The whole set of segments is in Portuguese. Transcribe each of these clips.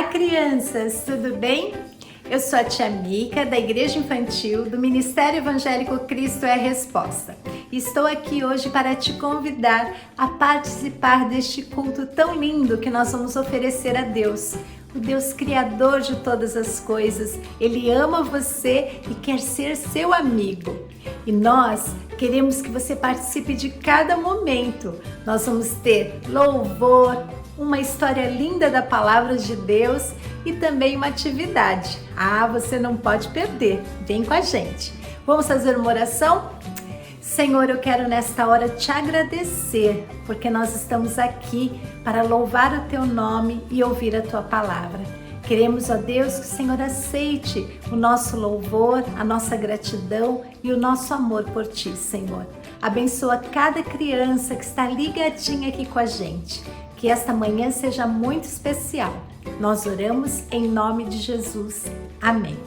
Olá, crianças, tudo bem? Eu sou a tia Mica, da Igreja Infantil do Ministério Evangélico Cristo é a Resposta. Estou aqui hoje para te convidar a participar deste culto tão lindo que nós vamos oferecer a Deus. O Deus Criador de todas as coisas, Ele ama você e quer ser seu amigo. E nós queremos que você participe de cada momento. Nós vamos ter louvor, uma história linda da Palavra de Deus e também uma atividade. Você não pode perder, vem com a gente. Vamos fazer uma oração? Senhor, eu quero nesta hora te agradecer, porque nós estamos aqui para louvar o teu nome e ouvir a tua palavra. Queremos, ó Deus, que o Senhor aceite o nosso louvor, a nossa gratidão e o nosso amor por ti, Senhor. Abençoa cada criança que está ligadinha aqui com a gente. Que esta manhã seja muito especial. Nós oramos em nome de Jesus. Amém.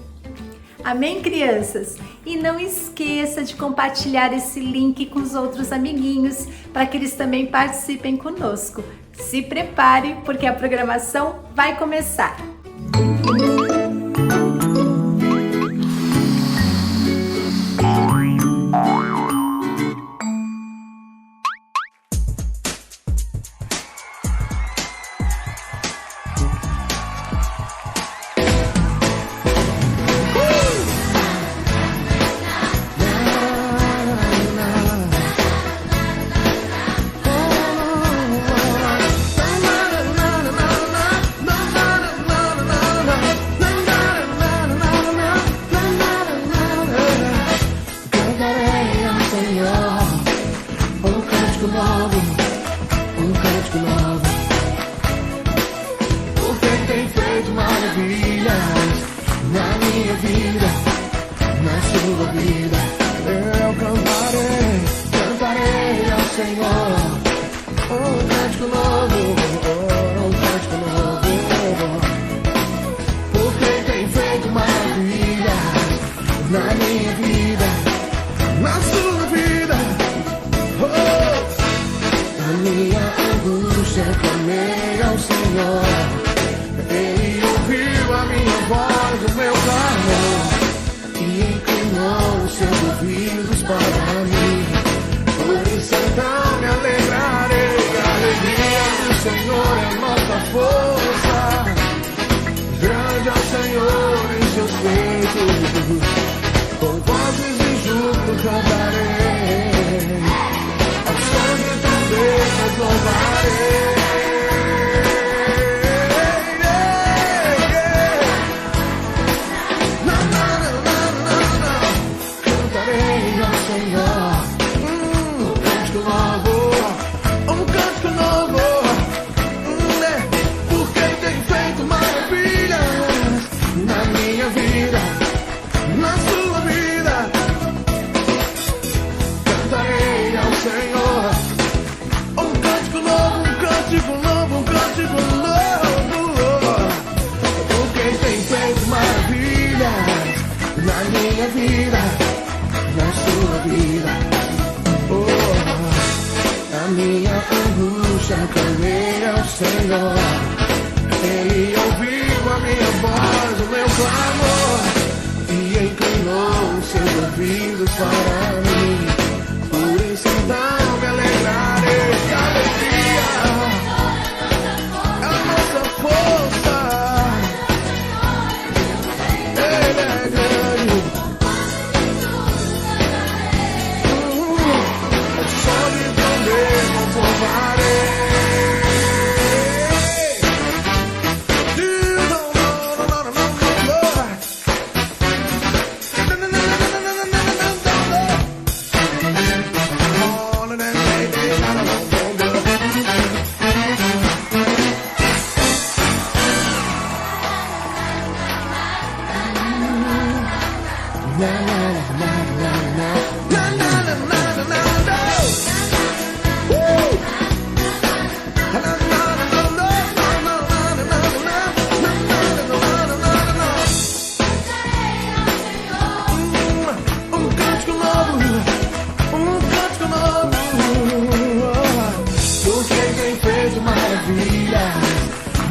Amém, crianças? E não esqueça de compartilhar esse link com os outros amiguinhos para que eles também participem conosco. Se prepare, porque a programação vai começar.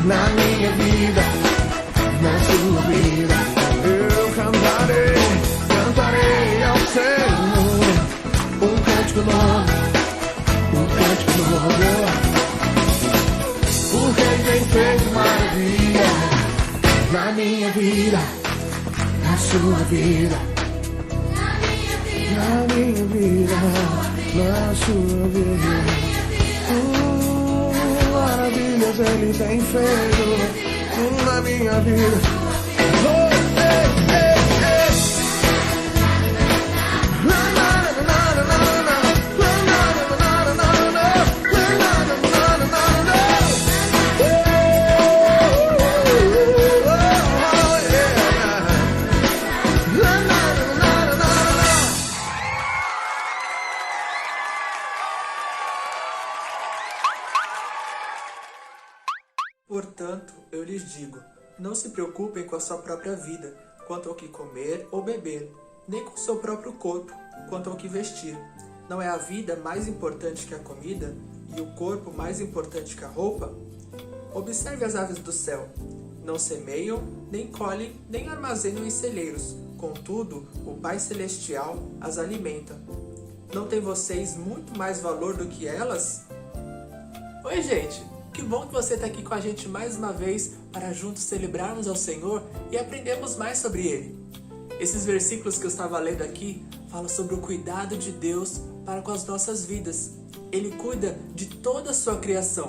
na minha vida. na minha vida, na sua vida, na minha vida, na sua vida. Maravilhas Ele tem feito na minha vida. Oh, ei, ei, ei. Portanto, eu lhes digo, não se preocupem com a sua própria vida, quanto ao que comer ou beber, nem com o seu próprio corpo, quanto ao que vestir. Não é a vida mais importante que a comida, e o corpo mais importante que a roupa? Observe as aves do céu. Não semeiam, nem colhem, nem armazenam em celeiros. Contudo, o Pai Celestial as alimenta. Não têm vocês muito mais valor do que elas? Oi, gente! Que bom que você está aqui com a gente mais uma vez para juntos celebrarmos ao Senhor e aprendermos mais sobre Ele. Esses versículos que eu estava lendo aqui falam sobre o cuidado de Deus para com as nossas vidas. Ele cuida de toda a sua criação,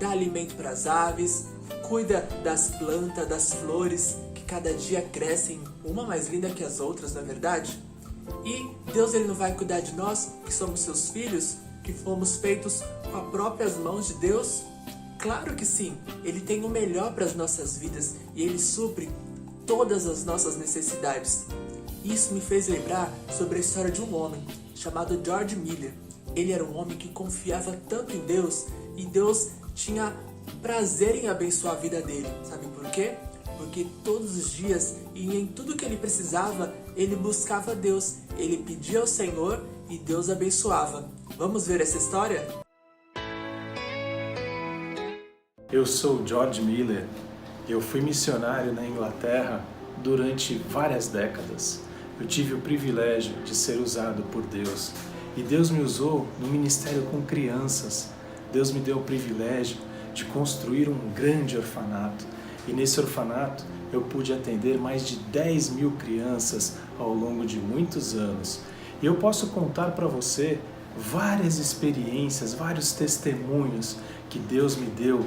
dá alimento para as aves, cuida das plantas, das flores, que cada dia crescem, uma mais linda que as outras, não é verdade? E Deus ele não vai cuidar de nós, que somos seus filhos, que fomos feitos com as próprias mãos de Deus? Claro que sim, Ele tem o melhor para as nossas vidas e Ele supre todas as nossas necessidades. Isso me fez lembrar sobre a história de um homem chamado George Miller. Ele era um homem que confiava tanto em Deus e Deus tinha prazer em abençoar a vida dele. Sabe por quê? Porque todos os dias e em tudo que ele precisava, ele buscava Deus. Ele pedia ao Senhor e Deus abençoava. Vamos ver essa história? Eu sou George Miller. Eu fui missionário na Inglaterra durante várias décadas. Eu tive o privilégio de ser usado por Deus. E Deus me usou no ministério com crianças. Deus me deu o privilégio de construir um grande orfanato. E nesse orfanato eu pude atender mais de 10 mil crianças ao longo de muitos anos. E eu posso contar para você várias experiências, vários testemunhos que Deus me deu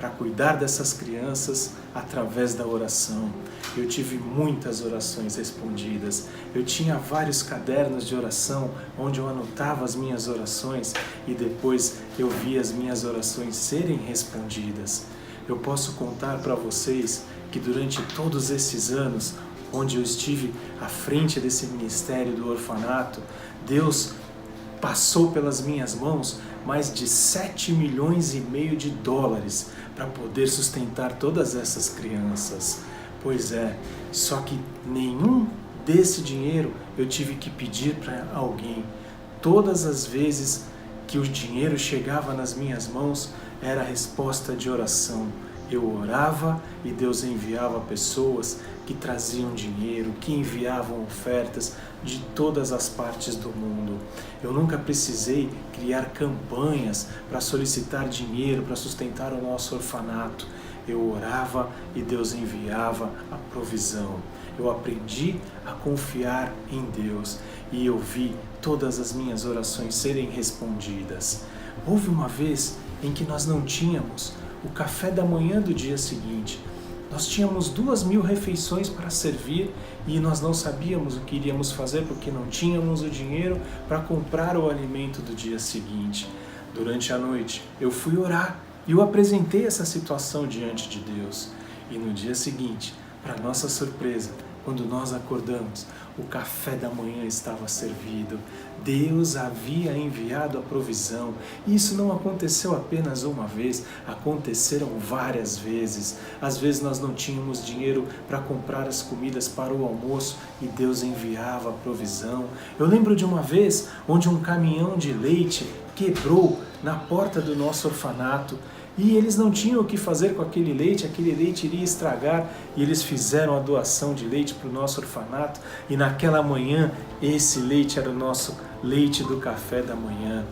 para cuidar dessas crianças através da oração. Eu tive muitas orações respondidas. Eu tinha vários cadernos de oração onde eu anotava as minhas orações e depois eu via as minhas orações serem respondidas. Eu posso contar para vocês que durante todos esses anos onde eu estive à frente desse ministério do orfanato, Deus passou pelas minhas mãos mais de 7,5 milhões de dólares para poder sustentar todas essas crianças. Pois é, só que nenhum desse dinheiro eu tive que pedir para alguém. Todas as vezes que o dinheiro chegava nas minhas mãos, era a resposta de oração. Eu orava e Deus enviava pessoas que traziam dinheiro, que enviavam ofertas de todas as partes do mundo. Eu nunca precisei criar campanhas para solicitar dinheiro para sustentar o nosso orfanato. Eu orava e Deus enviava a provisão. Eu aprendi a confiar em Deus e eu vi todas as minhas orações serem respondidas. Houve uma vez em que nós não tínhamos o café da manhã do dia seguinte. Nós tínhamos 2.000 refeições para servir e nós não sabíamos o que iríamos fazer porque não tínhamos o dinheiro para comprar o alimento do dia seguinte. Durante a noite eu fui orar e eu apresentei essa situação diante de Deus. E no dia seguinte, para nossa surpresa, quando nós acordamos, o café da manhã estava servido. Deus havia enviado a provisão. E isso não aconteceu apenas uma vez, aconteceram várias vezes. Às vezes nós não tínhamos dinheiro para comprar as comidas para o almoço e Deus enviava a provisão. Eu lembro de uma vez onde um caminhão de leite quebrou na porta do nosso orfanato. E eles não tinham o que fazer com aquele leite iria estragar e eles fizeram a doação de leite para o nosso orfanato e naquela manhã esse leite era o nosso leite do café da manhã.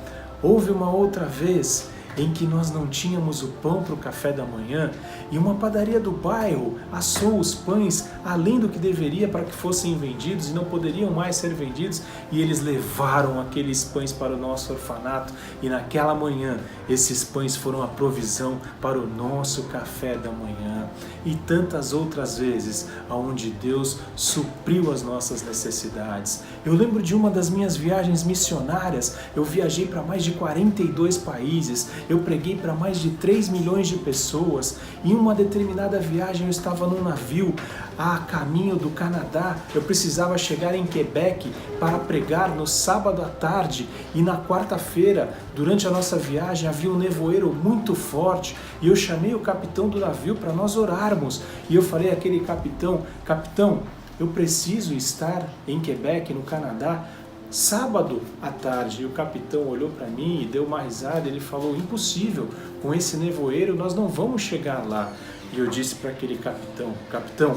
Houve uma outra vez em que nós não tínhamos o pão para o café da manhã e uma padaria do bairro assou os pães além do que deveria para que fossem vendidos e não poderiam mais ser vendidos, e eles levaram aqueles pães para o nosso orfanato, e naquela manhã esses pães foram a provisão para o nosso café da manhã. E tantas outras vezes onde Deus supriu as nossas necessidades. Eu lembro de uma das minhas viagens missionárias. Eu viajei para mais de 42 países, eu preguei para mais de 3 milhões de pessoas. Em uma determinada viagem eu estava num navio a caminho do Canadá. Eu precisava chegar em Quebec para pregar no sábado à tarde, e na quarta-feira, durante a nossa viagem, havia um nevoeiro muito forte e eu chamei o capitão do navio para nós orarmos. E eu falei àquele capitão: capitão, eu preciso estar em Quebec, no Canadá, sábado à tarde. E o capitão olhou para mim e deu uma risada. Ele falou: impossível, com esse nevoeiro nós não vamos chegar lá. E eu disse para aquele capitão: capitão,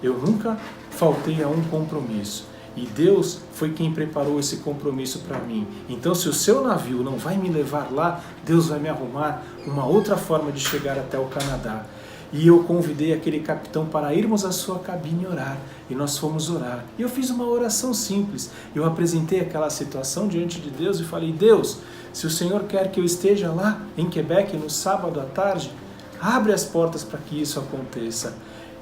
eu nunca faltei a um compromisso. E Deus foi quem preparou esse compromisso para mim. Então, se o seu navio não vai me levar lá, Deus vai me arrumar uma outra forma de chegar até o Canadá. E eu convidei aquele capitão para irmos à sua cabine orar. E nós fomos orar. E eu fiz uma oração simples. Eu apresentei aquela situação diante de Deus e falei: Deus, se o Senhor quer que eu esteja lá em Quebec no sábado à tarde, abre as portas para que isso aconteça.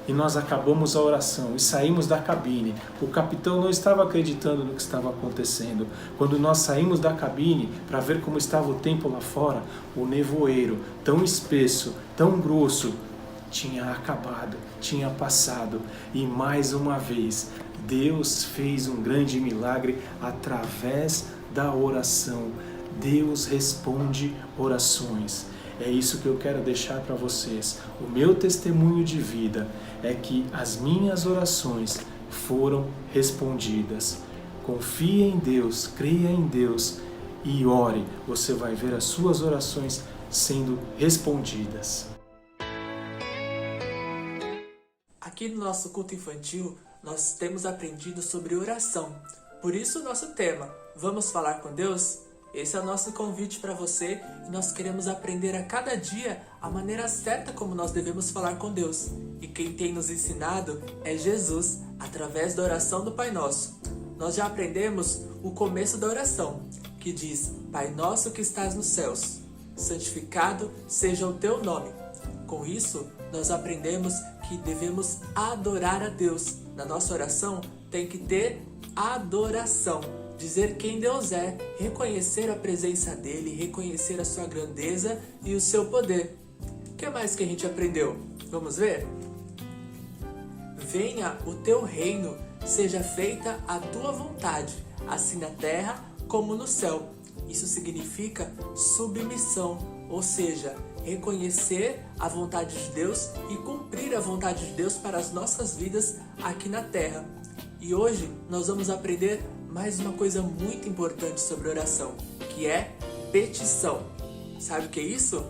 E nós acabamos a oração e saímos da cabine. O capitão não estava acreditando no que estava acontecendo. Quando nós saímos da cabine para ver como estava o tempo lá fora, o nevoeiro, tão espesso, tão grosso, tinha acabado, tinha passado. E mais uma vez, Deus fez um grande milagre através da oração. Deus responde orações. É isso que eu quero deixar para vocês. O meu testemunho de vida é que as minhas orações foram respondidas. Confie em Deus, creia em Deus e ore. Você vai ver as suas orações sendo respondidas. Aqui no nosso culto infantil, nós temos aprendido sobre oração. Por isso o nosso tema, Vamos Falar com Deus? Esse é o nosso convite para você, e nós queremos aprender a cada dia a maneira certa como nós devemos falar com Deus. E quem tem nos ensinado é Jesus, através da oração do Pai Nosso. Nós já aprendemos o começo da oração, que diz: Pai Nosso que estás nos céus, santificado seja o teu nome. Com isso, nós aprendemos que devemos adorar a Deus. Na nossa oração tem que ter adoração. Dizer quem Deus é, reconhecer a presença dele, reconhecer a sua grandeza e o seu poder. O que mais que a gente aprendeu? Vamos ver? Venha o teu reino, seja feita a tua vontade, assim na terra como no céu. Isso significa submissão, ou seja, reconhecer a vontade de Deus e cumprir a vontade de Deus para as nossas vidas aqui na terra. E hoje nós vamos aprender mais uma coisa muito importante sobre oração, que é petição. Sabe o que é isso?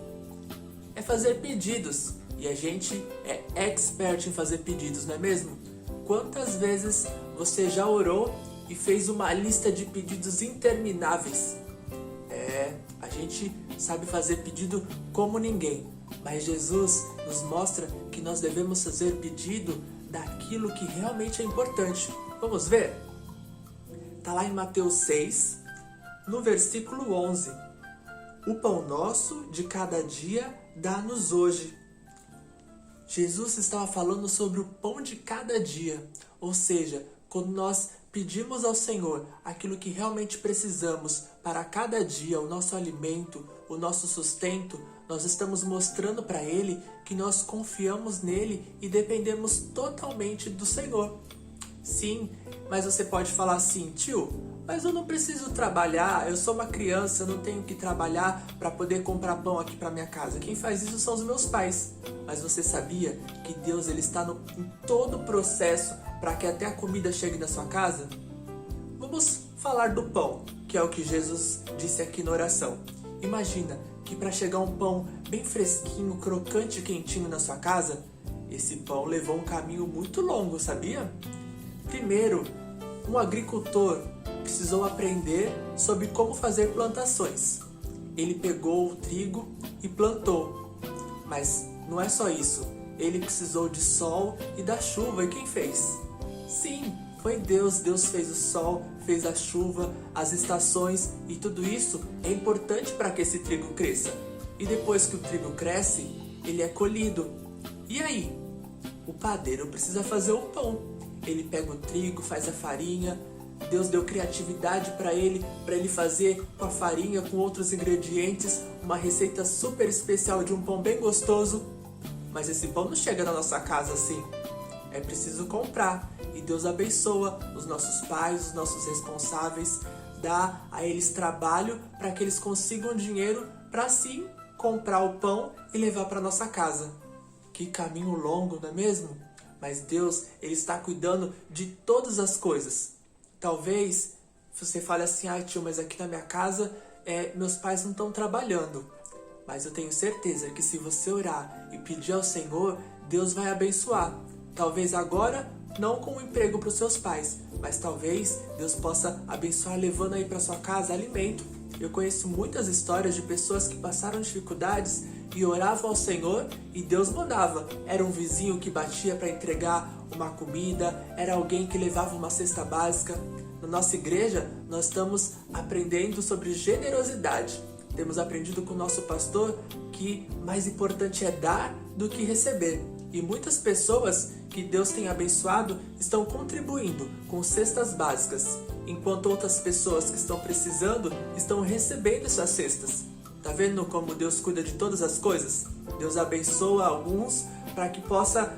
É fazer pedidos. E a gente é expert em fazer pedidos, não é mesmo? Quantas vezes você já orou e fez uma lista de pedidos intermináveis? A gente sabe fazer pedido como ninguém. Mas Jesus nos mostra que nós devemos fazer pedido daquilo que realmente é importante. Vamos ver? Está lá em Mateus 6, no versículo 11. O pão nosso de cada dia dá-nos hoje. Jesus estava falando sobre o pão de cada dia. Ou seja, quando nós pedimos ao Senhor aquilo que realmente precisamos para cada dia, o nosso alimento, o nosso sustento, nós estamos mostrando para Ele que nós confiamos nele e dependemos totalmente do Senhor. Sim, mas você pode falar assim: tio, mas eu não preciso trabalhar, eu sou uma criança, eu não tenho que trabalhar para poder comprar pão aqui para minha casa. Quem faz isso são os meus pais. Mas você sabia que Deus ele está em todo o processo para que até a comida chegue na sua casa? Vamos falar do pão, que é o que Jesus disse aqui na oração. Imagina que para chegar um pão bem fresquinho, crocante e quentinho na sua casa, esse pão levou um caminho muito longo, sabia? Primeiro, um agricultor precisou aprender sobre como fazer plantações. ele pegou o trigo e plantou. Mas não é só isso. Ele precisou de sol e da chuva. E quem fez? Sim, foi Deus. Deus fez o sol, fez a chuva, as estações, e tudo isso é importante para que esse trigo cresça. E depois que o trigo cresce, ele é colhido. E aí? O padeiro precisa fazer o pão. Ele pega o trigo, faz a farinha. Deus deu criatividade para ele fazer com a farinha, com outros ingredientes, uma receita super especial de um pão bem gostoso. Mas esse pão não chega na nossa casa assim. É preciso comprar. E Deus abençoa os nossos pais, os nossos responsáveis, dá a eles trabalho para que eles consigam dinheiro para assim comprar o pão e levar para nossa casa. Que caminho longo, não é mesmo? Mas Deus, Ele está cuidando de todas as coisas. Talvez você fale assim, tio, mas aqui na minha casa meus pais não estão trabalhando. Mas eu tenho certeza que se você orar e pedir ao Senhor, Deus vai abençoar. Talvez agora não com um emprego para os seus pais, mas talvez Deus possa abençoar levando aí para sua casa alimento. Eu conheço muitas histórias de pessoas que passaram dificuldades e oravam ao Senhor e Deus mandava. Era um vizinho que batia para entregar uma comida, era alguém que levava uma cesta básica. Na nossa igreja, nós estamos aprendendo sobre generosidade. Temos aprendido com o nosso pastor que mais importante é dar do que receber. E muitas pessoas que Deus tem abençoado estão contribuindo com cestas básicas, enquanto outras pessoas que estão precisando estão recebendo essas cestas. Tá vendo como Deus cuida de todas as coisas? Deus abençoa alguns para que possa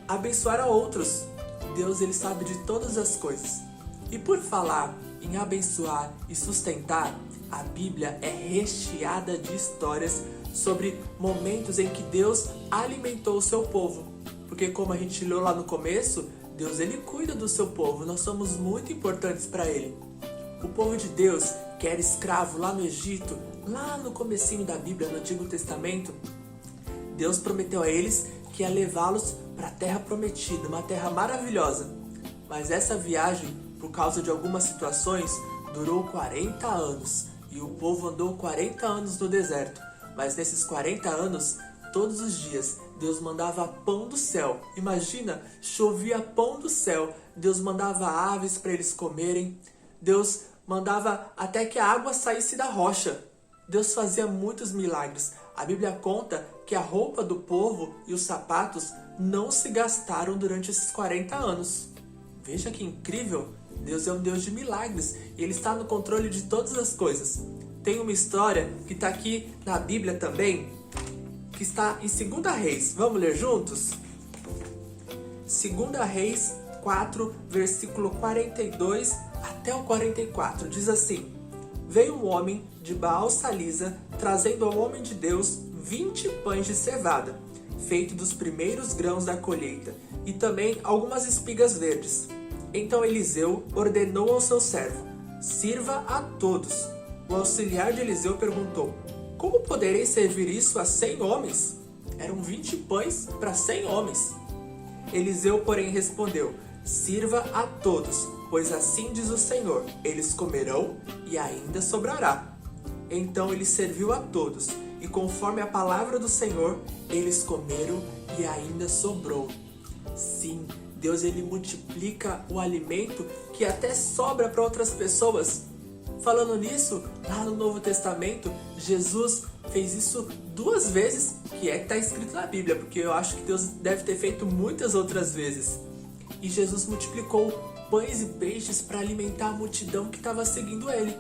abençoar a outros. Deus, Ele sabe de todas as coisas. E por falar em abençoar e sustentar, a Bíblia é recheada de histórias sobre momentos em que Deus alimentou o seu povo. Porque como a gente leu lá no começo, Deus, Ele cuida do seu povo. Nós somos muito importantes para Ele. O povo de Deus, que era escravo lá no Egito, lá no comecinho da Bíblia, no Antigo Testamento, Deus prometeu a eles que ia levá-los para a terra prometida, uma terra maravilhosa. Mas essa viagem, por causa de algumas situações, durou 40 anos. E o povo andou 40 anos no deserto. Mas nesses 40 anos, todos os dias, Deus mandava pão do céu. Imagina, chovia pão do céu. Deus mandava aves para eles comerem. Deus mandava até que a água saísse da rocha. Deus fazia muitos milagres. A Bíblia conta que a roupa do povo e os sapatos não se gastaram durante esses 40 anos. Veja que incrível! Deus é um Deus de milagres e Ele está no controle de todas as coisas. Tem uma história que está aqui na Bíblia também, que está em 2 Reis. Vamos ler juntos? 2 Reis 4, versículo 42 até o 44. Diz assim: Veio um homem de Baal-Salisa, trazendo ao homem de Deus 20 pães de cevada, feito dos primeiros grãos da colheita, e também algumas espigas verdes. Então Eliseu ordenou ao seu servo: sirva a todos. O auxiliar de Eliseu perguntou: como poderei servir isso a 100 homens? Eram 20 pães para 100 homens. Eliseu, porém, respondeu: sirva a todos, pois assim diz o Senhor, eles comerão e ainda sobrará. Então ele serviu a todos, e conforme a palavra do Senhor, eles comeram e ainda sobrou. Sim, Deus, Ele multiplica o alimento que até sobra para outras pessoas. Falando nisso, lá no Novo Testamento, Jesus fez isso 2 vezes, que está escrito na Bíblia, porque eu acho que Deus deve ter feito muitas outras vezes. E Jesus multiplicou pães e peixes para alimentar a multidão que estava seguindo Ele.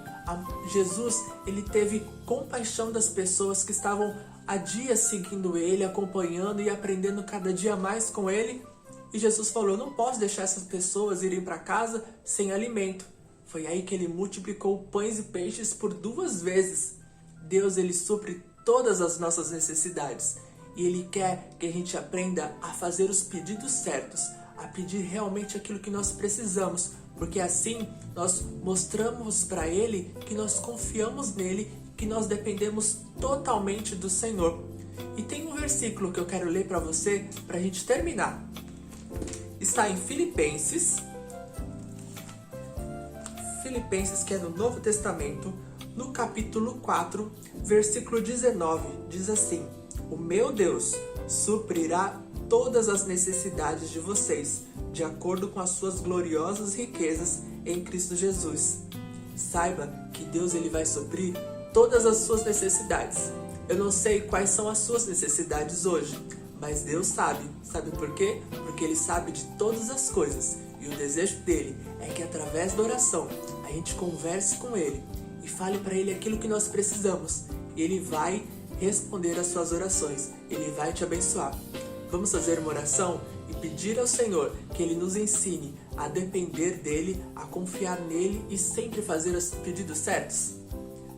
Jesus, Ele teve compaixão das pessoas que estavam há dias seguindo Ele, acompanhando e aprendendo cada dia mais com Ele. E Jesus falou: eu não posso deixar essas pessoas irem para casa sem alimento. Foi aí que Ele multiplicou pães e peixes por 2 vezes. Deus, Ele supre todas as nossas necessidades. E Ele quer que a gente aprenda a fazer os pedidos certos, a pedir realmente aquilo que nós precisamos, porque assim nós mostramos para Ele que nós confiamos nele, que nós dependemos totalmente do Senhor. E tem um versículo que eu quero ler para você, para a gente terminar. Está em Filipenses, que é no Novo Testamento, No capítulo 4, versículo 19, diz assim: "O meu Deus suprirá todas as necessidades de vocês, de acordo com as suas gloriosas riquezas em Cristo Jesus." Saiba que Deus ele vai suprir todas as suas necessidades. Eu não sei quais são as suas necessidades hoje, mas Deus sabe. Sabe por quê? Porque Ele sabe de todas as coisas. E o desejo dele é que através da oração a gente converse com Ele e fale para Ele aquilo que nós precisamos. E Ele vai responder às suas orações. Ele vai te abençoar. Vamos fazer uma oração e pedir ao Senhor que Ele nos ensine a depender dEle, a confiar nele e sempre fazer os pedidos certos?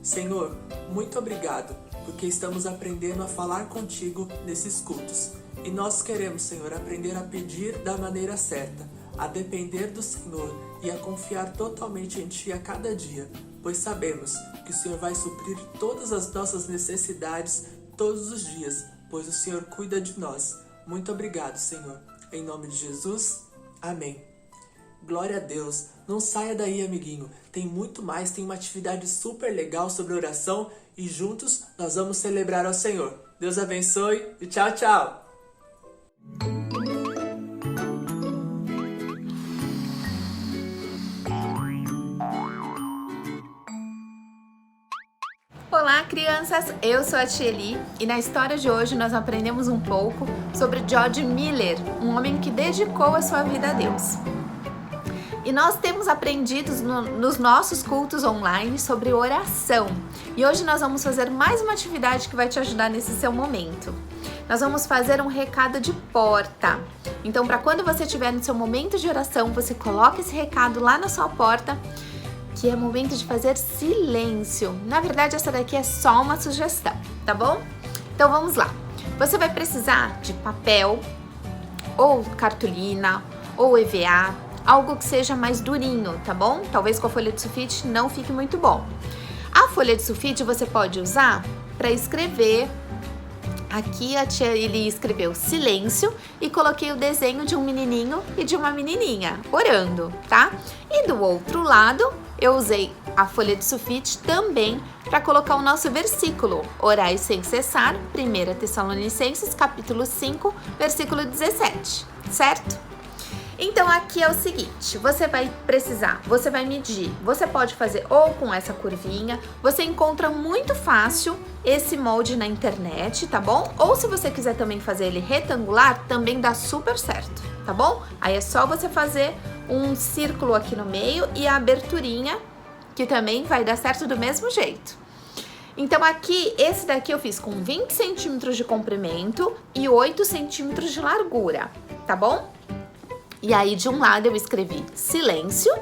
Senhor, muito obrigado, porque estamos aprendendo a falar contigo nesses cultos. E nós queremos, Senhor, aprender a pedir da maneira certa, a depender do Senhor e a confiar totalmente em Ti a cada dia, pois sabemos que o Senhor vai suprir todas as nossas necessidades todos os dias, pois o Senhor cuida de nós. Muito obrigado, Senhor. Em nome de Jesus, amém. Glória a Deus. Não saia daí, amiguinho. Tem muito mais, tem uma atividade super legal sobre oração e juntos nós vamos celebrar ao Senhor. Deus abençoe e tchau, tchau. Olá, crianças! Eu sou a Tia Eli e na história de hoje nós aprendemos um pouco sobre George Miller, um homem que dedicou a sua vida a Deus. E nós temos aprendido nos nossos cultos online sobre oração. E hoje nós vamos fazer mais uma atividade que vai te ajudar nesse seu momento. Nós vamos fazer um recado de porta. Então, para quando você estiver no seu momento de oração, você coloca esse recado lá na sua porta, que é momento de fazer silêncio. Na verdade, essa daqui é só uma sugestão, tá bom? Então, vamos lá. Você vai precisar de papel, ou cartolina, ou EVA, algo que seja mais durinho, tá bom? Talvez com a folha de sulfite não fique muito bom. A folha de sulfite você pode usar para escrever. Aqui a tia Eli escreveu silêncio e coloquei o desenho de um menininho e de uma menininha orando, tá? E do outro lado eu usei a folha de sulfite também para colocar o nosso versículo, orai sem cessar, 1 Tessalonicenses capítulo 5, versículo 17, certo? Então aqui é o seguinte, você vai medir, você pode fazer ou com essa curvinha, você encontra muito fácil esse molde na internet, tá bom? Ou se você quiser também fazer ele retangular, também dá super certo, tá bom? Aí é só você fazer um círculo aqui no meio e a aberturinha, que também vai dar certo do mesmo jeito. Então aqui, esse daqui eu fiz com 20 centímetros de comprimento e 8 centímetros de largura, tá bom? E aí de um lado eu escrevi silêncio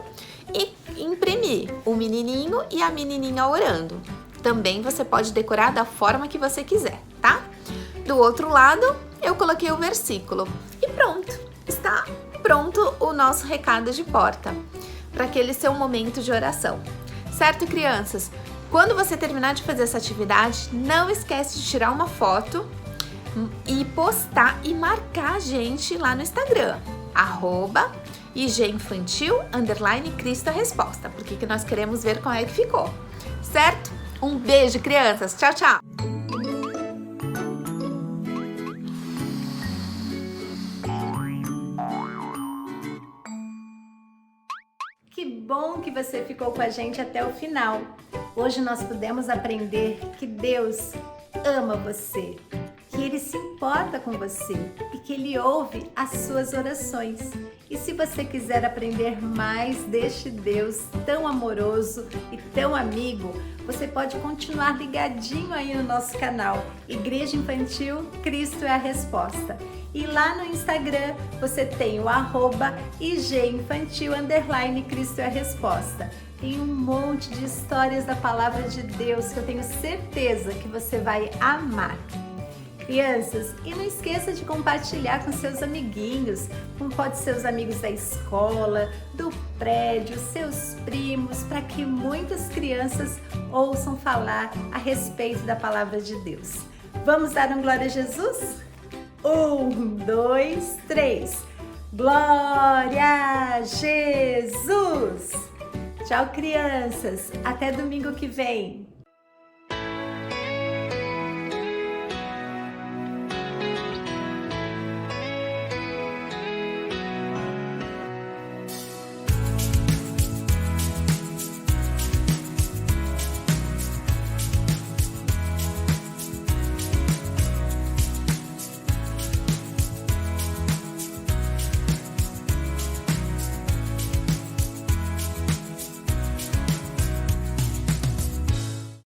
e imprimi o menininho e a menininha orando. Também você pode decorar da forma que você quiser, tá? Do outro lado eu coloquei o versículo e pronto, está pronto o nosso recado de porta para aquele seu momento de oração. Certo, crianças? Quando você terminar de fazer essa atividade, não esquece de tirar uma foto e postar e marcar a gente lá no Instagram. @IGinfantil_Cristo a Resposta, porque que nós queremos ver como é que ficou, certo? Um beijo, crianças! Tchau, tchau! Que bom que você ficou com a gente até o final! Hoje nós pudemos aprender que Deus ama você, que Ele se importa com você e que Ele ouve as suas orações. E se você quiser aprender mais deste Deus tão amoroso e tão amigo, você pode continuar ligadinho aí no nosso canal Igreja Infantil Cristo é a Resposta. E lá no Instagram você tem o @IGinfantil_Cristo é a Resposta. Tem um monte de histórias da Palavra de Deus que eu tenho certeza que você vai amar. Crianças, e não esqueça de compartilhar com seus amiguinhos, como pode ser os amigos da escola, do prédio, seus primos, para que muitas crianças ouçam falar a respeito da Palavra de Deus. Vamos dar um glória a Jesus? 1, 2, 3. Glória a Jesus! Tchau, crianças! Até domingo que vem!